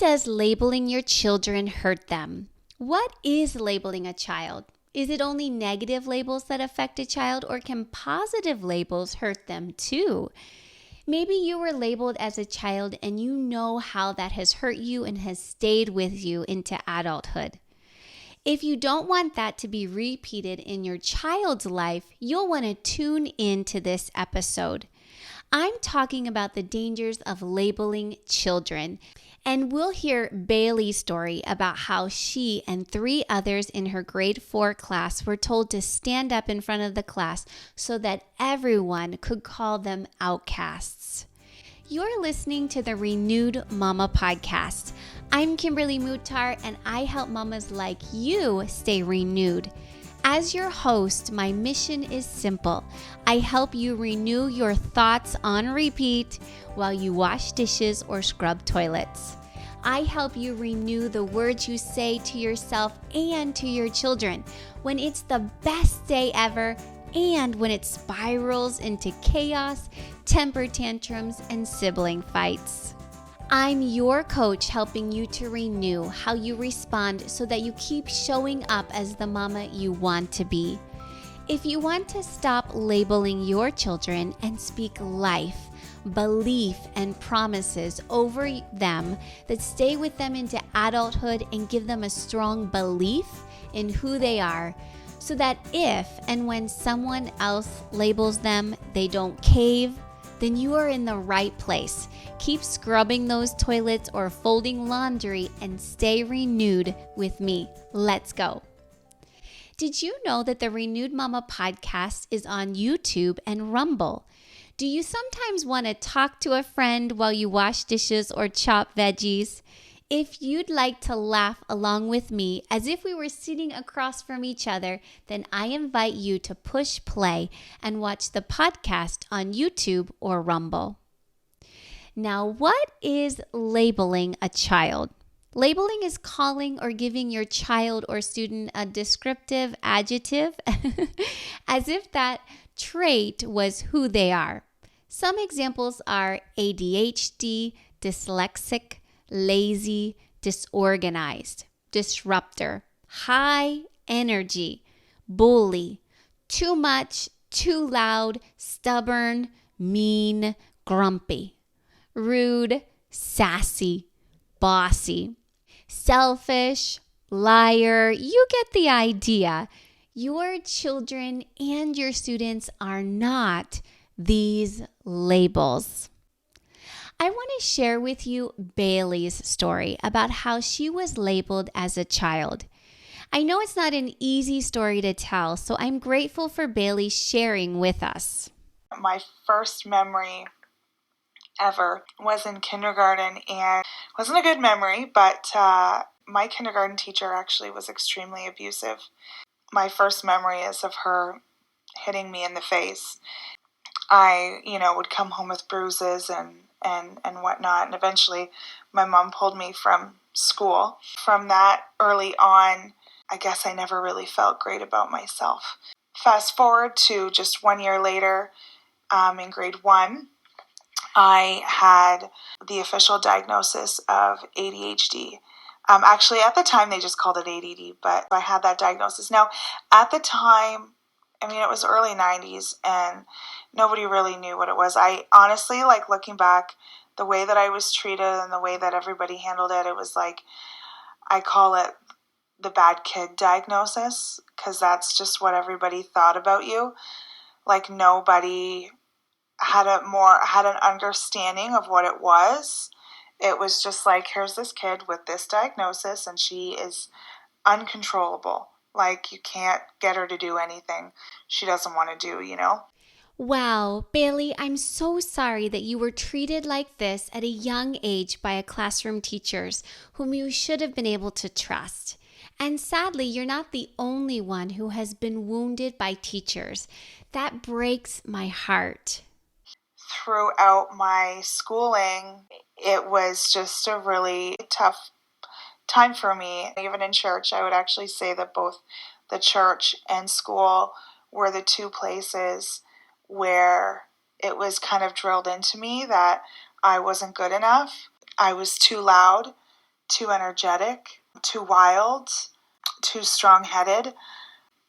does labeling your children hurt them? What is labeling a child? Is it only negative labels that affect a child, or can positive labels hurt them too? Maybe you were labeled as a child and you know how that has hurt you and has stayed with you into adulthood. If you don't want that to be repeated in your child's life, you'll want to tune in to this episode. I'm talking about the dangers of labeling children, and we'll hear Bailey's story about how she and 3 others in her grade 4 class were told to stand up in front of the class so that everyone could call them outcasts. You're listening to the Renewed Mama podcast. I'm Kimberly Muhtar, and I help mamas like you stay renewed. As your host, my mission is simple. I help you renew your thoughts on repeat while you wash dishes or scrub toilets. I help you renew the words you say to yourself and to your children when it's the best day ever and when it spirals into chaos, temper tantrums, and sibling fights. I'm your coach, helping you to renew how you respond so that you keep showing up as the mama you want to be. If you want to stop labeling your children and speak life, belief, and promises over them that stay with them into adulthood and give them a strong belief in who they are, so that if and when someone else labels them, they don't cave, then you are in the right place. Keep scrubbing those toilets or folding laundry and stay renewed with me. Let's go. Did you know that the Renewed Mama podcast is on YouTube and Rumble? Do you sometimes want to talk to a friend while you wash dishes or chop veggies? If you'd like to laugh along with me as if we were sitting across from each other, then I invite you to push play and watch the podcast on YouTube or Rumble. Now, what is labeling a child? Labeling is calling or giving your child or student a descriptive adjective as if that trait was who they are. Some examples are ADHD, dyslexic, lazy, disorganized, disruptor, high energy, bully, too much, too loud, stubborn, mean, grumpy, rude, sassy, bossy, selfish, liar. You get the idea. Your children and your students are not these labels. I want to share with you Bailey's story about how she was labeled as a child. I know it's not an easy story to tell, so I'm grateful for Bailey sharing with us. My first memory ever was in kindergarten, and it wasn't a good memory, but my kindergarten teacher actually was extremely abusive. My first memory is of her hitting me in the face. I, would come home with bruises and whatnot. And eventually my mom pulled me from school. From that early on, I guess I never really felt great about myself. Fast forward to just 1 year later, in grade 1, I had the official diagnosis of ADHD. Actually, at the time, they just called it ADD, but I had that diagnosis. Now, at the time, it was early 90s, and nobody really knew what it was. I honestly, looking back, the way that I was treated and the way that everybody handled it, it was I call it the bad kid diagnosis, because that's just what everybody thought about you. Nobody had an understanding of what it was. It was just here's this kid with this diagnosis, and she is uncontrollable. You can't get her to do anything she doesn't want to do, Wow, Bailey, I'm so sorry that you were treated like this at a young age by a classroom teachers whom you should have been able to trust. And sadly, you're not the only one who has been wounded by teachers. That breaks my heart. Throughout my schooling, it was just a really tough time for me. Even in church, I would actually say that both the church and school were the two places where it was kind of drilled into me that I wasn't good enough. I was too loud. too energetic, too wild, too strong-headed,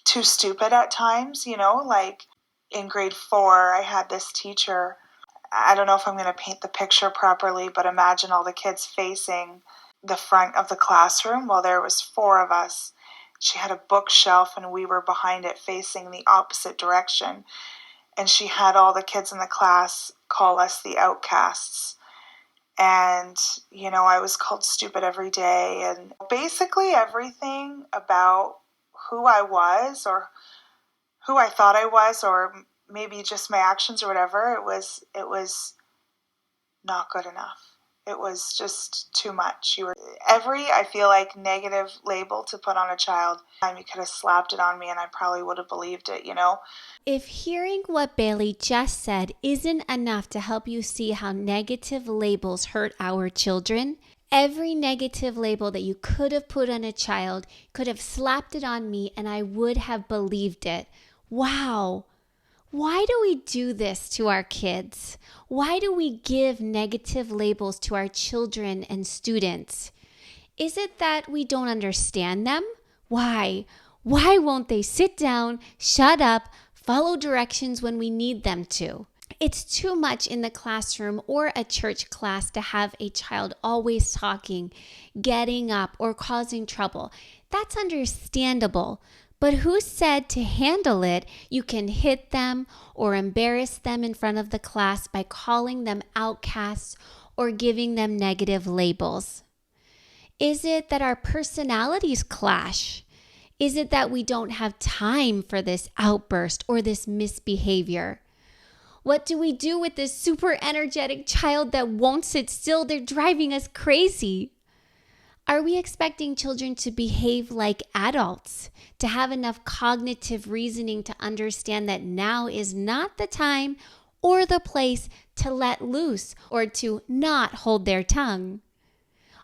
too stupid at times, like in grade 4, I had this teacher. I don't know if I'm going to paint the picture properly, but imagine all the kids facing the front of the classroom. Well, there was 4 of us. She had a bookshelf and we were behind it facing the opposite direction. And she had all the kids in the class call us the outcasts. And, I was called stupid every day. And basically everything about who I was or who I thought I was, or maybe just my actions or whatever, it was not good enough. It was just too much. I feel like, negative label to put on a child, you could have slapped it on me and I probably would have believed it, If hearing what Bailey just said isn't enough to help you see how negative labels hurt our children, every negative label that you could have put on a child could have slapped it on me and I would have believed it. Wow. Why do we do this to our kids? Why do we give negative labels to our children and students? Is it that we don't understand them? Why? Why won't they sit down, shut up, follow directions when we need them to? It's too much in the classroom or a church class to have a child always talking, getting up, or causing trouble. That's understandable. But who said to handle it, you can hit them or embarrass them in front of the class by calling them outcasts or giving them negative labels? Is it that our personalities clash? Is it that we don't have time for this outburst or this misbehavior? What do we do with this super energetic child that won't sit still? They're driving us crazy. Are we expecting children to behave like adults, to have enough cognitive reasoning to understand that now is not the time or the place to let loose or to not hold their tongue?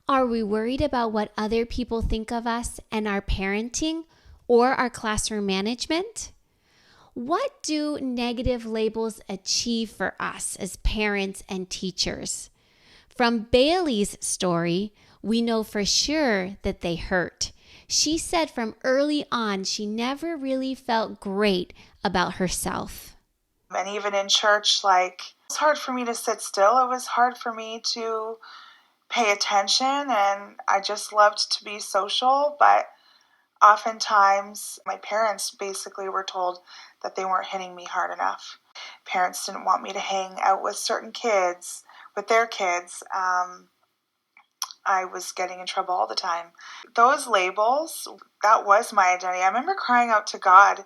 Are we worried about what other people think of us and our parenting or our classroom management? What do negative labels achieve for us as parents and teachers? From Bailey's story, we know for sure that they hurt. She said from early on she never really felt great about herself. And even in church, it's hard for me to sit still. It was hard for me to pay attention, and I just loved to be social, but oftentimes my parents basically were told that they weren't hitting me hard enough. Parents didn't want me to hang out with certain kids, with their kids. I was getting in trouble all the time. Those labels, that was my identity. I remember crying out to God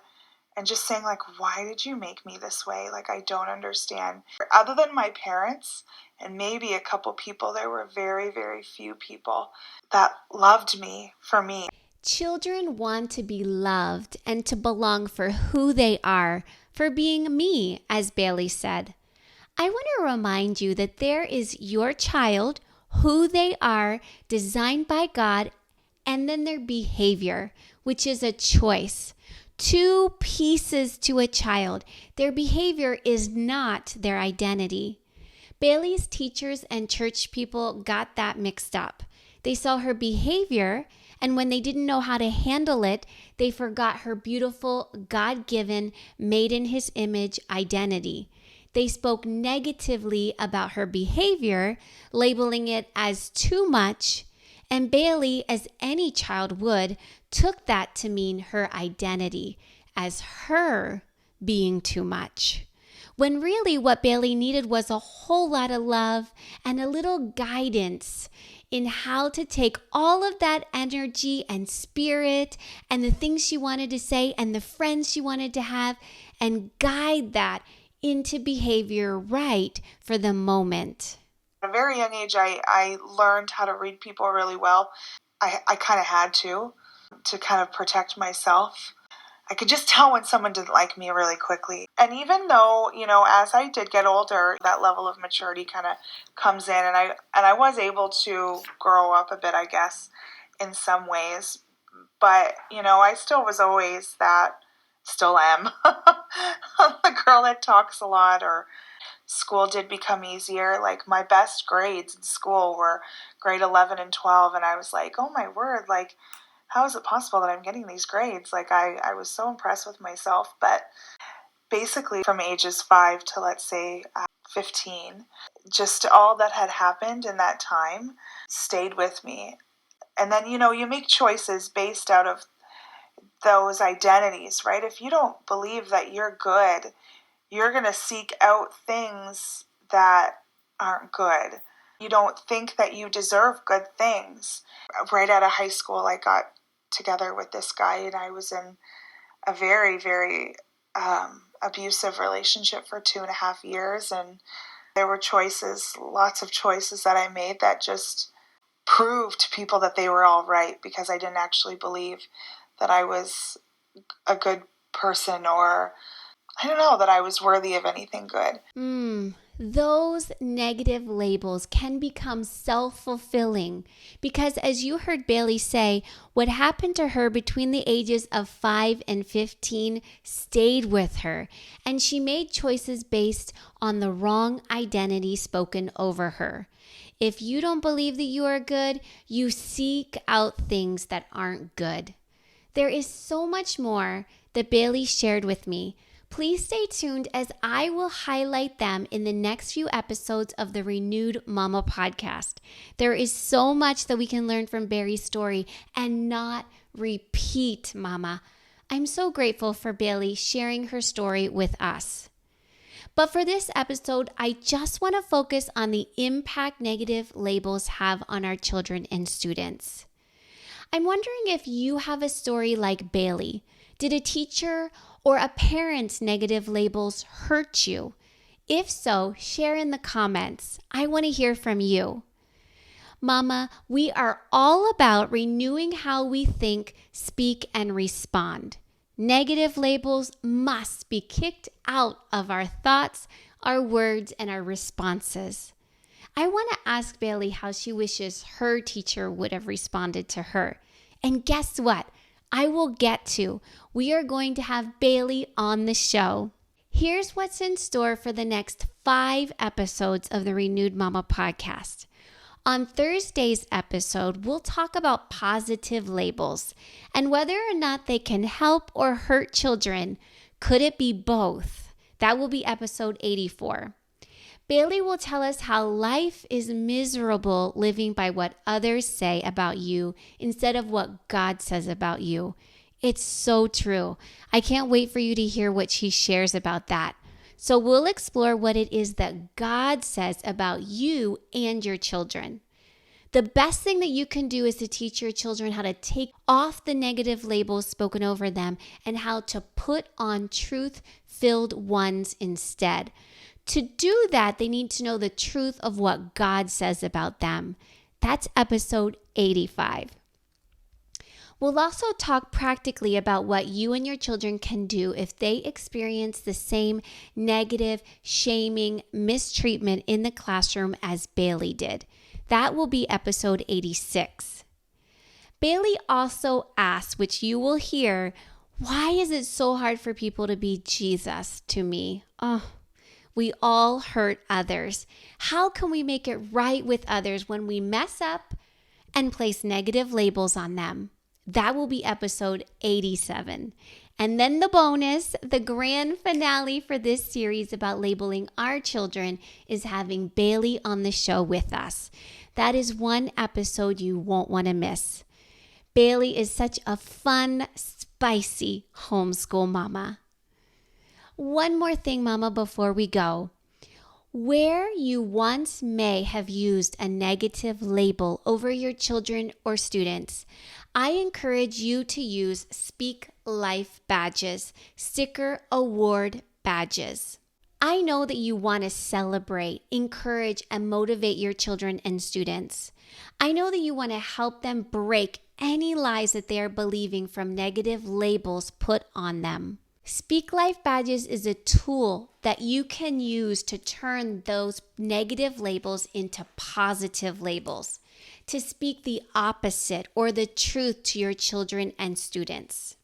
and just saying, why did you make me this way? I don't understand. Other than my parents and maybe a couple people, there were very, very few people that loved me for me. Children want to be loved and to belong for who they are, for being me, as Bailey said. I want to remind you that there is your child, who they are, designed by God, and then their behavior, which is a choice. 2 pieces to a child. Their behavior is not their identity. Bailey's teachers and church people got that mixed up. They saw her behavior, and when they didn't know how to handle it, they forgot her beautiful, God-given, made in His image identity. They spoke negatively about her behavior, labeling it as too much, and Bailey, as any child would, took that to mean her identity as her being too much. When really what Bailey needed was a whole lot of love and a little guidance in how to take all of that energy and spirit and the things she wanted to say and the friends she wanted to have and guide that into behavior right for the moment. At a very young age, I learned how to read people really well. I kind of had to kind of protect myself. I could just tell when someone didn't like me really quickly. And even though, as I did get older, that level of maturity kind of comes in, and I was able to grow up a bit, I guess, in some ways. But, I still was always still am, the girl that talks a lot or School did become easier. Like, my best grades in school were grade 11 and 12, and I was like, oh my word, like, how is it possible that I'm getting these grades? Like, I was so impressed with myself. But basically from ages 5 to, let's say, 15, just all that had happened in that time stayed with me. And then, you make choices based out of those identities, right? If you don't believe that you're good, you're going to seek out things that aren't good. You don't think that you deserve good things. Right out of high school, I got together with this guy, and I was in a very, very abusive relationship for 2.5 years. And there were choices, lots of choices that I made that just proved to people that they were all right, because I didn't actually believe that I was a good person, or I don't know, that I was worthy of anything good. Those negative labels can become self-fulfilling because, as you heard Bailey say, what happened to her between the ages of 5 and 15 stayed with her, and she made choices based on the wrong identity spoken over her. If you don't believe that you are good, you seek out things that aren't good. There is so much more that Bailey shared with me. Please stay tuned as I will highlight them in the next few episodes of the Renewed Mama podcast. There is so much that we can learn from Barry's story and not repeat, Mama. I'm so grateful for Bailey sharing her story with us. But for this episode, I just want to focus on the impact negative labels have on our children and students. I'm wondering if you have a story like Bailey. Did a teacher or a parent's negative labels hurt you? If so, share in the comments. I want to hear from you. Mama, we are all about renewing how we think, speak, and respond. Negative labels must be kicked out of our thoughts, our words, and our responses. I want to ask Bailey how she wishes her teacher would have responded to her. And guess what? I will get to. We are going to have Bailey on the show. Here's what's in store for the next 5 episodes of the Renewed Mama podcast. On Thursday's episode, we'll talk about positive labels and whether or not they can help or hurt children. Could it be both? That will be episode 84. Bailey will tell us how life is miserable living by what others say about you instead of what God says about you. It's so true. I can't wait for you to hear what she shares about that. So we'll explore what it is that God says about you and your children. The best thing that you can do is to teach your children how to take off the negative labels spoken over them and how to put on truth-filled ones instead. To do that, they need to know the truth of what God says about them. That's episode 85. We'll also talk practically about what you and your children can do if they experience the same negative, shaming, mistreatment in the classroom as Bailey did. That will be episode 86. Bailey also asks, which you will hear, why is it so hard for people to be Jesus to me? We all hurt others. How can we make it right with others when we mess up and place negative labels on them? That will be episode 87. And then the bonus, the grand finale for this series about labeling our children is having Bailey on the show with us. That is one episode you won't want to miss. Bailey is such a fun, spicy homeschool mama. One more thing, Mama, before we go. Where you once may have used a negative label over your children or students, I encourage you to use Speak Life badges, sticker award badges. I know that you want to celebrate, encourage, and motivate your children and students. I know that you want to help them break any lies that they are believing from negative labels put on them. Speak Life Badges is a tool that you can use to turn those negative labels into positive labels, to speak the opposite or the truth to your children and students.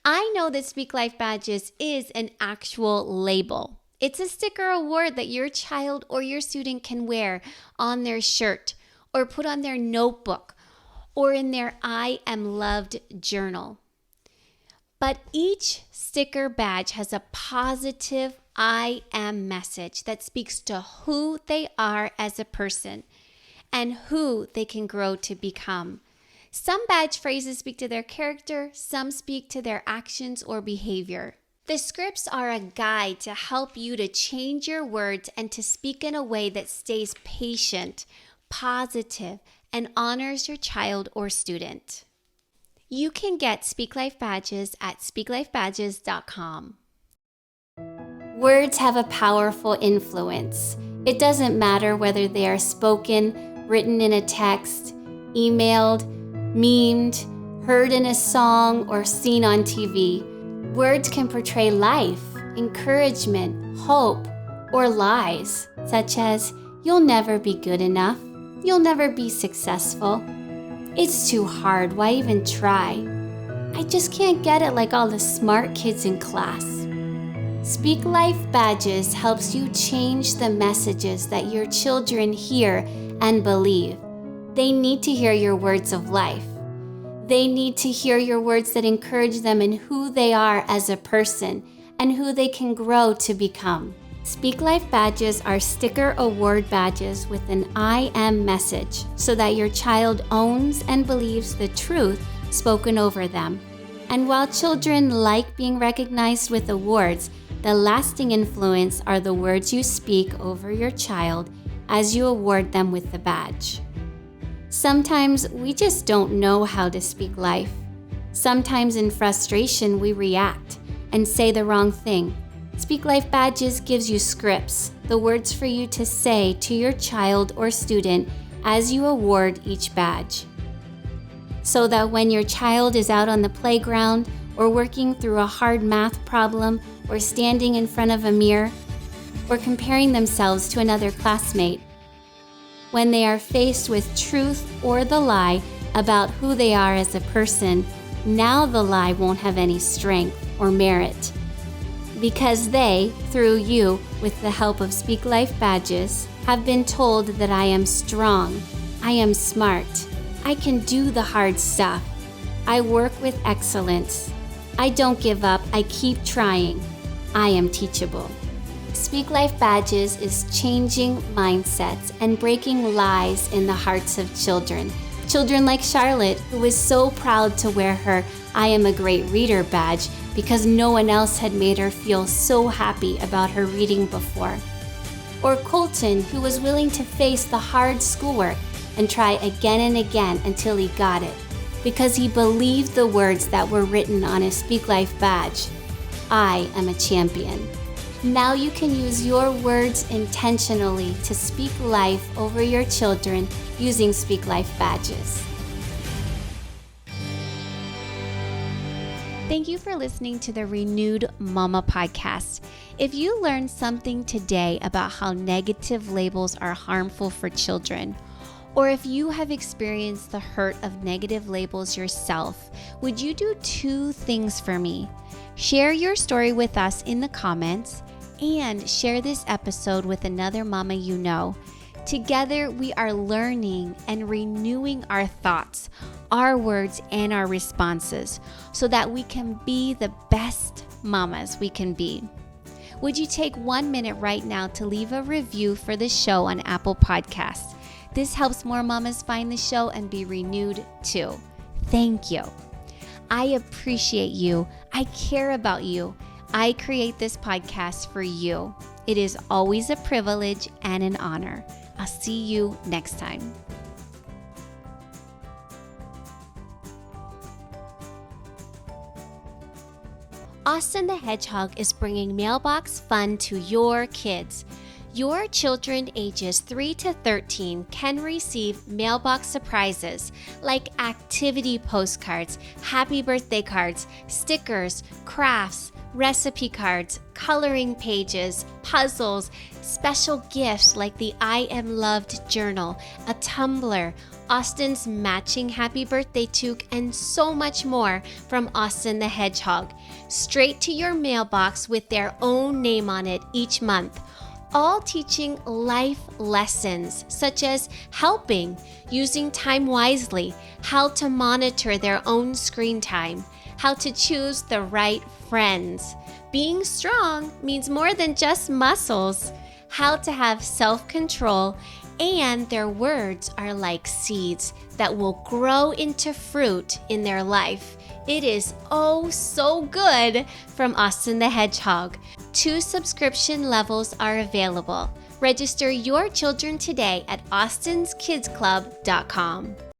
I know that Speak Life Badges is an actual label. It's a sticker award that your child or your student can wear on their shirt or put on their notebook or in their I Am Loved journal. But each sticker badge has a positive I am message that speaks to who they are as a person and who they can grow to become. Some badge phrases speak to their character, some speak to their actions or behavior. The scripts are a guide to help you to change your words and to speak in a way that stays patient, positive, and honors your child or student. You can get Speak Life badges at speaklifebadges.com. Words have a powerful influence. It doesn't matter whether they are spoken, written in a text, emailed, memed, heard in a song, or seen on TV. Words can portray life, encouragement, hope, or lies, such as, "You'll never be good enough. You'll never be successful. It's too hard. Why even try? I just can't get it like all the smart kids in class." Speak Life Badges helps you change the messages that your children hear and believe. They need to hear your words of life. They need to hear your words that encourage them in who they are as a person and who they can grow to become. Speak Life Badges are sticker award badges with an I am message so that your child owns and believes the truth spoken over them. And while children like being recognized with awards, the lasting influence are the words you speak over your child as you award them with the badge. Sometimes we just don't know how to speak life. Sometimes in frustration we react and say the wrong thing. Speak Life Badges gives you scripts, the words for you to say to your child or student as you award each badge. So that when your child is out on the playground or working through a hard math problem or standing in front of a mirror or comparing themselves to another classmate, when they are faced with truth or the lie about who they are as a person, now the lie won't have any strength or merit. Because they, through you, with the help of Speak Life Badges, have been told that I am strong, I am smart, I can do the hard stuff, I work with excellence, I don't give up, I keep trying, I am teachable. Speak Life Badges is changing mindsets and breaking lies in the hearts of children. Children like Charlotte, who is so proud to wear her I Am a Great Reader badge because no one else had made her feel so happy about her reading before. Or Colton, who was willing to face the hard schoolwork and try again and again until he got it, because he believed the words that were written on his Speak Life badge. I am a champion. Now you can use your words intentionally to speak life over your children using Speak Life Badges. Thank you for listening to the Renewed Mama podcast. If you learned something today about how negative labels are harmful for children, or if you have experienced the hurt of negative labels yourself, would you do 2 things for me? Share your story with us in the comments and share this episode with another mama you know. Together, we are learning and renewing our thoughts, our words, and our responses so that we can be the best mamas we can be. Would you take 1 minute right now to leave a review for the show on Apple Podcasts? This helps more mamas find the show and be renewed too. Thank you. I appreciate you. I care about you. I create this podcast for you. It is always a privilege and an honor. I'll see you next time. Austin the Hedgehog is bringing mailbox fun to your kids. Your children ages 3 to 13 can receive mailbox surprises like activity postcards, happy birthday cards, stickers, crafts, recipe cards, coloring pages, puzzles, special gifts like the I Am Loved journal, a tumbler, Austin's matching happy birthday toque, and so much more from Austin the Hedgehog, straight to your mailbox with their own name on it each month. All teaching life lessons such as helping, using time wisely, how to monitor their own screen time, how to choose the right friends. Being strong means more than just muscles, how to have self-control, and their words are like seeds that will grow into fruit in their life. It is oh so good from Austin the Hedgehog. 2 subscription levels are available. Register your children today at austinskidsclub.com.